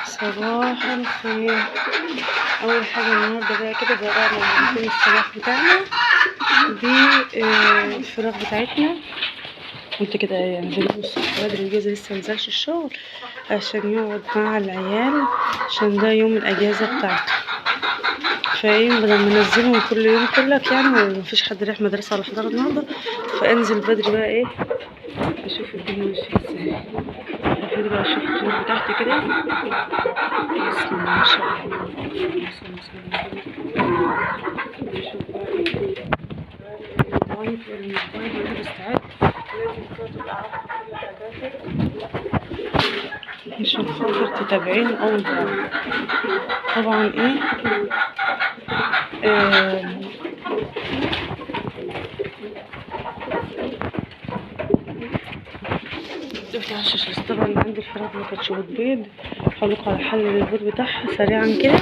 صباح الخير. اول حاجه النهارده بقى كده بدأنا روتين الصباح بتاعنا بالفراخ بتاعتنا. قلت كده يعني بنقوم الصبح بدري، الجوز لسه منزلش الشغل عشان يقعد مع العيال، عشان ده يوم الاجازه بتاعته. فايه بدل ما انزلهم كل يوم كلك يعني ومفيش حد رايح مدرسه ولا حضانه النهارده، فانزل بدري بقى ايه اشوف الدنيا ماشيه ازاي. ابتدي بقى اشوف الطيور بتاعتي كده. بسم الله ما شاء الله، اللهم صل وسلم على نشوف بقى الموبايل وانا بستعد لازم تبقى عارفه كل حاجاتك عشان خاطر تتابعيني اول باول. طبعا ايه رحت على الشاشة. طبعا عندي الفراخ ما كانتش بتبيض، هقولك على حل للبيض بتاعها سريعا كده.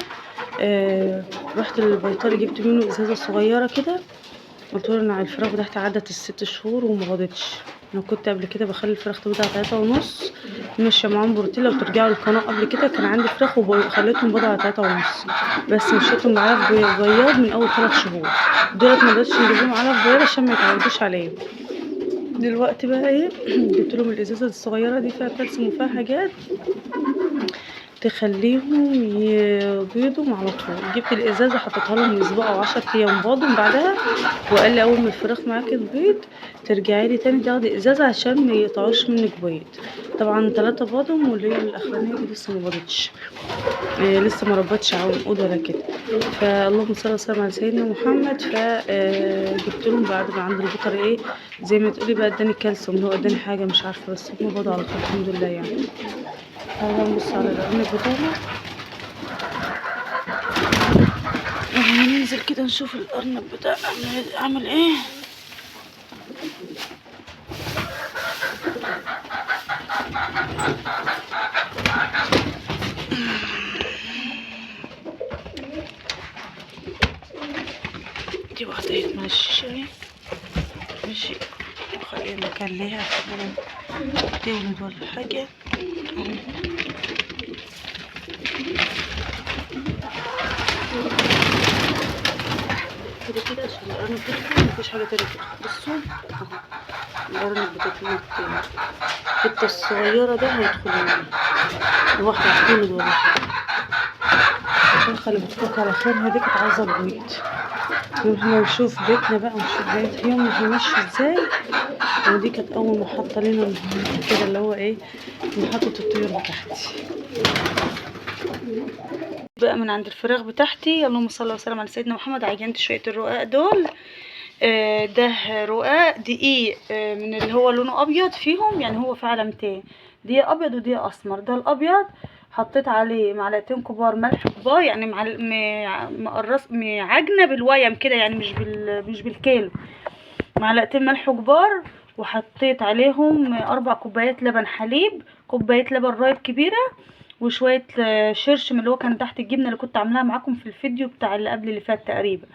رحت للبيطري جبت منه ازازه صغيره كده، قلت له ان الفراخ بتاعتي عدت ال6 شهور وما بيضتش. انا كنت قبل كده بخلي الفراخ تبيض على 3.5، ماشيه معاهم بروتين. لو ترجعوا للقناه قبل كده كان عندي فراخ وخليتهم بيض على 3.5، بس مشيتهم بعلف بياض من اول 3 شهور. دولت ما رضيتش نجيبهم علف بياض عشان ما يتعودوش عليهم. دلوقتي بقى ايه جبت لهم الازازه الصغيره دي فيها كالسيوم وفيها حاجات تخليهم يبيضوا على طول. جبت الازازه حطيتها لهم اسبوع او 10 ايام باضوا بعدها، وقال لي اول ما الفراخ معاكي تبيض ترجعي لي تاني تاخدي ازازه عشان ما يقطعوش منك بيض. طبعا 3 باضوا واللي هي الاخرانيه دي لسه ما باضتش، لسه ما ربتش عنقود ولا كده. فاللهم صل وسلم على سيدنا محمد. جبت لهم بعد ما عند البيطري ايه زي ما تقولي بقى اداني كالسيوم، هو اداني حاجه مش عارفه، بس هم باضوا على طول الحمد لله يعني. تعالوا نبص على الارنب بتاعنا. ننزل كده نشوف الارنب بتاعنا عامل ايه. دي واحدة يتمشي اهي ماشي، خلي مكان ليها تولد ولا حاجة. كده عشان الارنب تدخل مفيش حاجة تانية تدخل. بصوا اهو الارنب بتتولد تاني، الحتة الصغيرة ده هيدخلوا واحدة هتولد ولا حاجة. عشان خلي بتفك على خيرها دي كانت عاوزة البيض. احنا نشوف بيتنا بقى ونشوف بيت يومنا هيمشي ازاي. ودي كانت اول محطة لنا النهارده كده اللي هو ايه محطة الطيور بتاعتي بقى من عند الفراخ بتاعتي. اللهم صل وسلم على سيدنا محمد. عجنت شوية الرقاق دول، ده رقاق دقيق من اللي هو لونه ابيض فيهم، يعني هو في علامتين، دقيق ابيض ودقيق اسمر. ده الابيض حطيت عليه معلقتين كبار ملح كبار، يعني عجنه بالويم كده يعني مش بالكيلو، معلقتين ملح كبار. وحطيت عليهم 4 كوبايات لبن حليب، كوبايه لبن رايب كبيره، وشويه شرشم اللي هو كان تحت الجبنه اللي كنت عاملاها معاكم في الفيديو بتاع اللي قبل اللي فات تقريبا.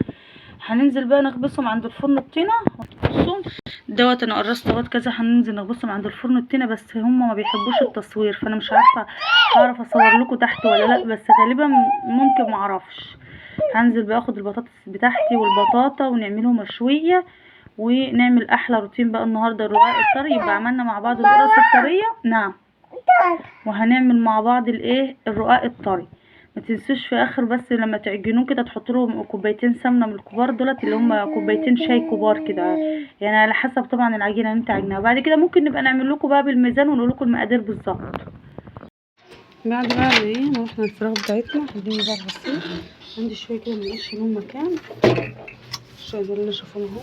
هننزل بقى نخبصهم عند الفرن الطينه. بصوا دوت انا قرصت دوت كذا، هننزل نخبصهم عند الفرن الطينه، بس هم ما بيحبوش التصوير فانا مش عارفه هعرف اصور لكم تحت ولا لا، بس غالبا ممكن معرفش. هنزل بقى اخد البطاطس بتاعتي والبطاطا ونعملهم مشويه، ونعمل احلى روتين بقى النهارده الرقاق الطري. يبقى عملنا مع بعض القرص الطريه. نعم، وهنعمل مع بعض الايه الرقاق الطري. ما تنسوش في اخر بس لما تعجنوه كده تحطوا لهم كوبايتين سمنه من الكبار دولت اللي هم كوبايتين شاي كبار كده، يعني على حسب طبعا العجينه اللي انت عجنها. بعد كده ممكن نبقى نعمل لكم بقى بالميزان ونقول لكم المقادير بالظبط. بعد بقى ايه ما احنا الفراخ بتاعتنا خليني بقى الغسيل. عندي شويه كده منقش لهم مكان، الشويه دول اللي شوفوهم اهو.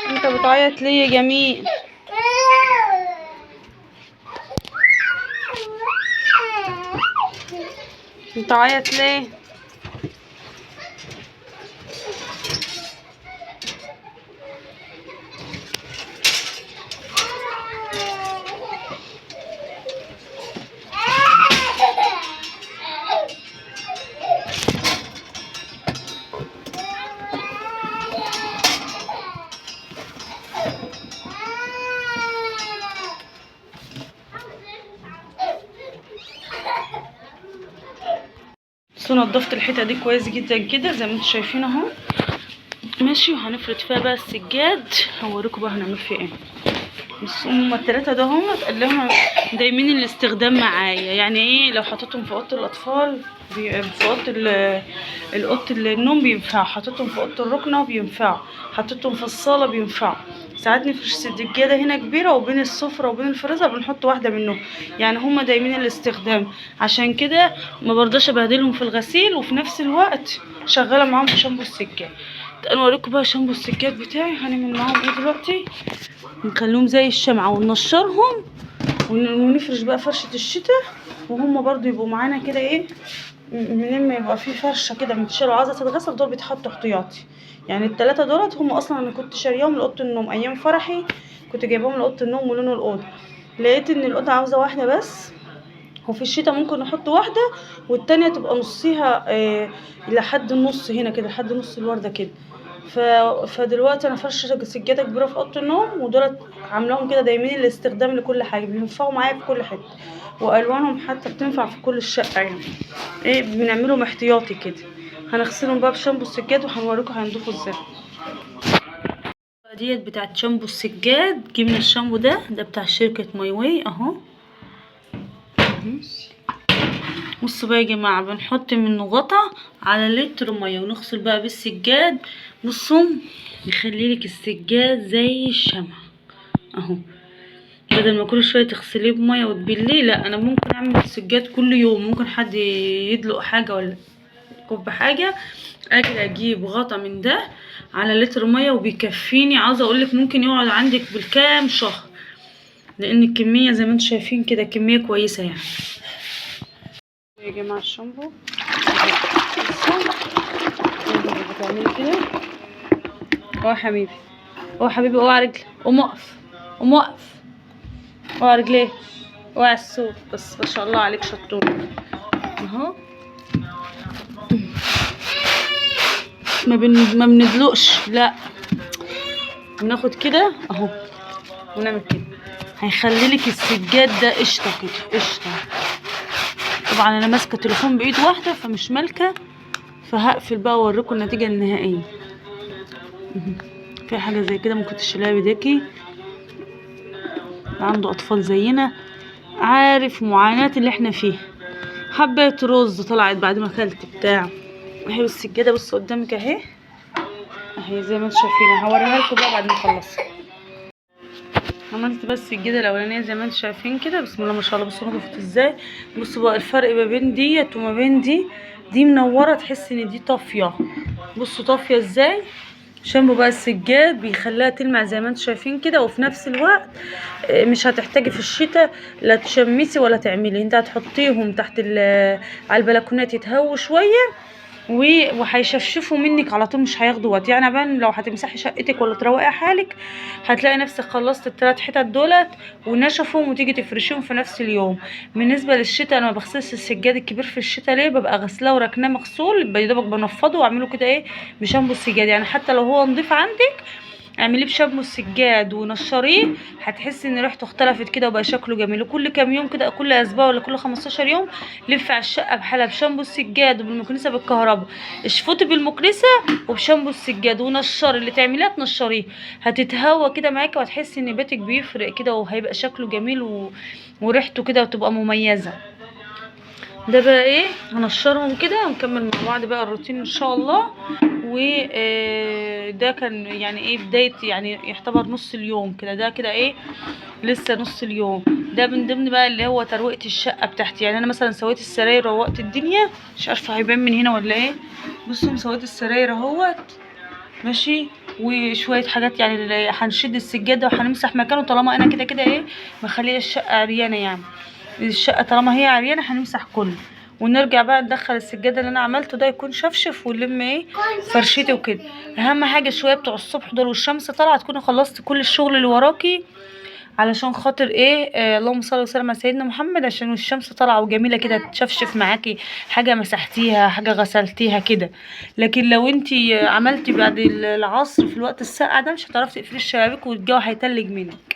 انت بتعيط ليه يا جميل؟ انت عيط ليه؟ بس نضفت الحته دي كويس جدا كده زي ما انتم شايفين اهو. ماشي، وهنفرد فيها بقى السجاد، هوريكم بقى هنعمل فيه ايه. بس هما التلاتة ده هم قال لهم دايمين الاستخدام معايا. يعني ايه؟ لو حطيتهم في اوضه الاطفال في اوضه النوم بينفعوا، حطيتهم في اوضه الركنه بينفعوا، حطيتهم في الصاله بينفعوا. ساعات نفرش سجاده هنا كبيره وبين السفره وبين الفريزر بنحط واحده منهم. يعني هما دايمين الاستخدام، عشان كده ما برضاش ابهدلهم في الغسيل، وفي نفس الوقت شغاله معاهم في شامبو السجاد. انا اوريكم بقى شامبو السجاد بتاعي هنعمل معاهم ايه دلوقتي. نخليهم زي الشمعة وننشرهم ونفرش بقى فرشة الشتاء، وهم برضو يبقوا معانا كده ايه، منين ما يبقى في فرشة كده متشالوا عايزة تتغسل دول بيتحطوا احتياطي. يعني التلاتة دولت هم اصلا انا كنت شارياهم لأوضة النوم ايام فرحي، كنت جايباهم لأوضة النوم ولون الأوضة. لقيت ان الأوضة عاوزة واحدة بس، وفي الشتاء ممكن نحط واحدة والتانية تبقى نصيها لحد النص هنا كده، لحد نص الوردة كده. فدلوقتي انا فرشه سجاده كبيره في اوضه النوم، ودولت عاملاهم كده دايمين الاستخدام لكل حاجه، بينفعوا معايا في كل حته، والوانهم حتى بتنفع في كل الشقه. يعني ايه، بنعملهم احتياطي كده. هنغسلهم بقى بشامبو السجاد وهنوريكم هينضفوا ازاي. ديت بتاعت شامبو السجاد، جبنا الشامبو ده بتاع شركه ماي واي اهو. بصوا بقى يا جماعه، بنحط منه غطا على لتر ميه ونغسل بقى بالسجاد. بصوا يخليلك السجاد زي الشمع اهو، بدل ما كل شويه تغسليه بميه وتبليه. لا، انا ممكن اعمل السجاد كل يوم، ممكن حد يدلق حاجه ولا يكب حاجه، اجي اجيب غطا من ده على لتر ميه وبيكفيني. عاوزه اقولك ممكن يقعد عندك بالكام شهر، لان الكميه زي ما انتم شايفين كده كميه كويسه يعني. يا جماعه الشامبو بتعملي كده اهو يا حبيبي، اهو يا حبيبي، اوعى رجلي، قوم اقف، قوم اقف، اوعى رجليه، اوعى الصوت. بس ما شاء الله عليك شطور اهو. ما بندلقش، لا، بناخد كده اهو ونعمل كده، هيخليلك السجاد ده قشطه كده قشطه. طبعا انا ماسكه تليفون بايد واحده فمش مالكه، فهقفل بقى واوريكم النتيجه النهائيه. في حاجه زي كده ممكن تشيلها بايديكي، عنده اطفال زينا عارف معاناه اللي احنا فيها. حبه رز طلعت بعد ما اكلت بتاع اهي، السجاده بصوا قدامك اهي اهي زي ما انتم شايفين. هوريها لكم بقى بعد ما اخلص. عملت بس السجاده الاولانيه زي ما انتم شايفين كده، بسم الله ما شاء الله. بصوا نضفت ازاي، بصوا بقى الفرق ما بين ديت وما بين دي منوره، تحس ان دي طافيه. بصوا طافيه ازاي. شامبو بقى السجاد بيخليها تلمع زي ما انتم شايفين كده، وفي نفس الوقت مش هتحتاجي في الشتاء لا تشمسي ولا تعملي. انت هتحطيهم تحت على البلكونات يتهووا شويه وهيشفشفوا منك على طول، مش هياخدوا وقت. يعني بان لو هتمسحي شقتك ولا تروقي حالك هتلاقي نفسك خلصت الثلاث حتت دولت ونشفهم وتيجي تفرشيهم في نفس اليوم. بالنسبه للشتاء انا ما بغسلش السجاد الكبير في الشتاء، ليه؟ ببقى غسلاه وركناه مغسول، يا دوبك بنفضه واعمله كده ايه بشامبو السجاد. يعني حتى لو هو نضيف عندك اعمليه بشامبو السجاد ونشريه، هتحسي ان ريحته اختلفت كده وبقى شكله جميل. وكل كام يوم كده، كل اسبوع ولا كل 15 يوم لف على الشقه بحالها بشامبو السجاد وبالمكنسه بالكهرباء، اشفطي بالمكنسه وبشامبو السجاد ونشري اللي تعمليه تنشريه، هتتهوى كده معاكي وهتحسي ان بيتك بيفرق كده وهيبقى شكله جميل وريحته كده وتبقى مميزه. ده بقى ايه، هنشرهم كده ونكمل مع بعض بقى الروتين ان شاء الله. وده كان يعني ايه بداية، يعني يعتبر نص اليوم كده، ده كده ايه لسه نص اليوم. ده من ضمن بقى اللي هو ترويقة الشقة بتاعتي. يعني انا مثلا سويت السراير روقت الدنيا، مش عارفة هيبان من هنا ولا ايه. بصوا سويت السراير اهوت ماشي، وشويه حاجات يعني اللي هنشد السجاده وهنمسح مكانه، طالما انا كده كده ايه مخليه الشقه عريانه. يعني الشقه طالما هي عريانه هنمسح كله، ونرجع بقى ندخل السجاده اللي انا عملته ده يكون شفشف ونلم ايه فرشتي وكده. اهم حاجه شويه بتوع الصبح دول والشمس طالعه تكوني خلصتي كل الشغل اللي وراكي، علشان خاطر ايه اللهم صل وسلم على سيدنا محمد، عشان الشمس طالعه وجميله كده تشفشف معاكي حاجه مسحتيها حاجه غسلتيها كده. لكن لو انتي عملتي بعد العصر في الوقت الساقع ده مش هتعرفي تقفلي الشبابيك والجو هيتلج منك.